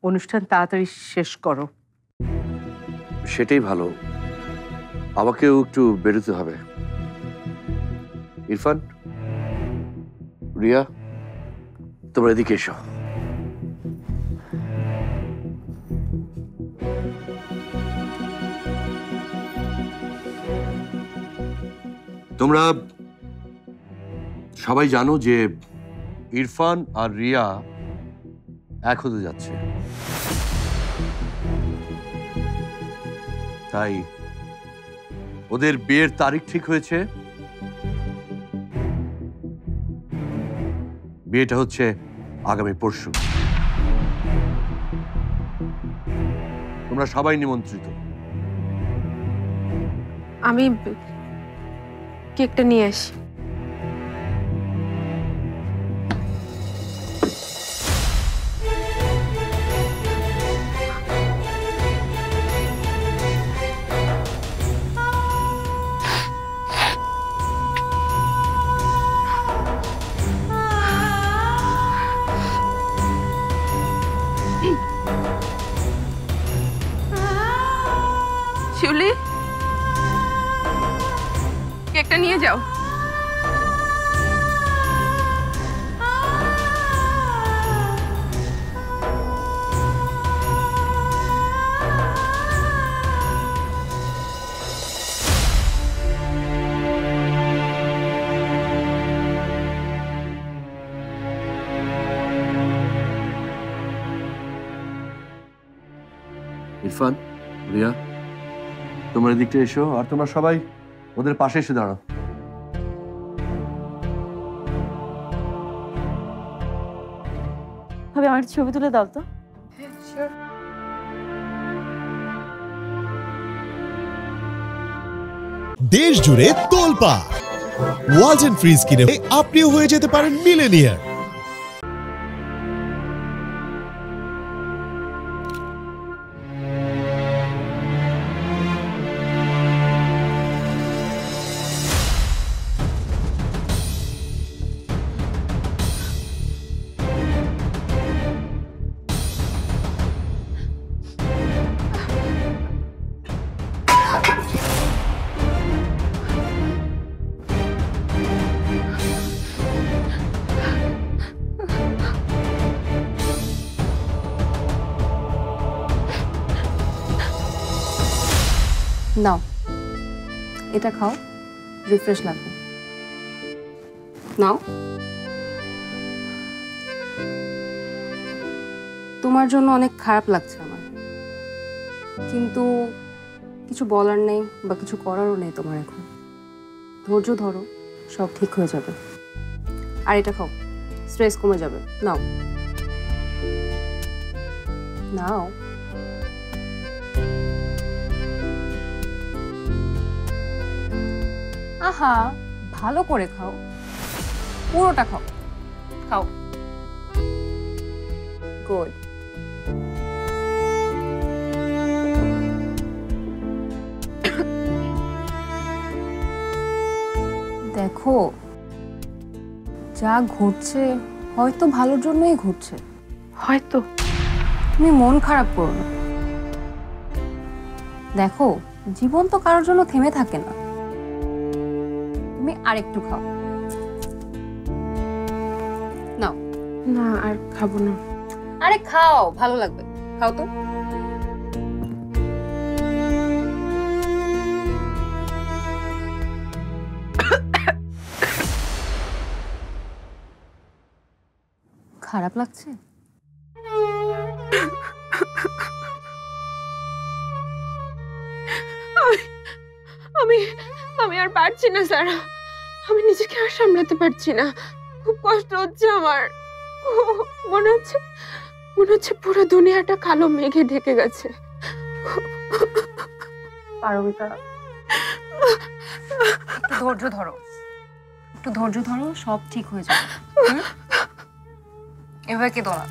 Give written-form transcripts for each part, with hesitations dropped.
অনুষ্ঠান তাড়াতাড়ি শেষ করো। সেটাই ভালো, আমাকেও একটু বেরোতে হবে। ইরফান, রিয়া, তোমরা এদিকে এসো। তোমরা সবাই জানো যে ইরফান আর রিয়া এক হতে যাচ্ছে, তাই ওদের বিয়ের তারিখ ঠিক হয়েছে। বিয়েটা হচ্ছে আগামী পরশু। তোমরা সবাই নিমন্ত্রিত। আমি কেকটা নিয়ে আসি। শিউলি, কেকটা নিয়ে যাও। ইরফান, রিয়া, তোমরা এদিকটা এসো, আর তোমরা সবাই ওদের পাশে এসে দাঁড়াও। ভাবি আমার ছবি তুলে দাও তো। দেশ জুড়ে তোলপাড় ওয়ালটন ফ্রিজ কিনে আপনিও হয়ে যেতে পারেন মিলেনিয়ার। নাও, এটা খাও, রিফ্রেশ লাগবে। নাও। তোমার জন্য অনেক খারাপ লাগছে আমার, কিন্তু কিছু বলার নেই বা কিছু করারও নেই তোমার এখন। ধৈর্য ধরো, সব ঠিক হয়ে যাবে। আর এটা খাও, স্ট্রেস কমে যাবে। নাও নাও। আহা, ভালো করে খাও, পুরোটা খাও। খাও। গুড। দেখো, যা ঘটছে হয়তো ভালোর জন্যই ঘটছে। হয়তো। তুমি মন খারাপ করো না। দেখো, জীবন তো কারোর জন্য থেমে থাকে না। তুমি আরেকটু খাও। নাও। না, আর খাবো না। আরে খাও, ভালো লাগবে। খাও তো। খারাপ লাগছে? আমি আমি আর পারছি না স্যার, আমি নিজেকে আর সামলাতে পারছি না। খুব কষ্ট হচ্ছে আমার। মনে হচ্ছে পুরো দুনিয়াটা কালো মেঘে ঢেকে গেছে। পারমিতা, একটু ধৈর্য ধরো, একটু ধৈর্য ধরো, সব ঠিক হয়ে যাবে। এভাবে কেঁদো না।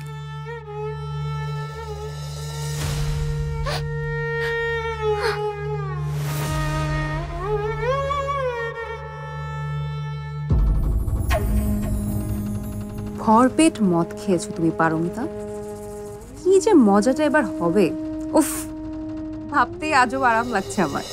ভরপেট মদ খেয়েছো তুমি পারমিতা। কি যে মজাটা এবার হবে, উফ, ভাবতেই আজও আরাম লাগছে আমার।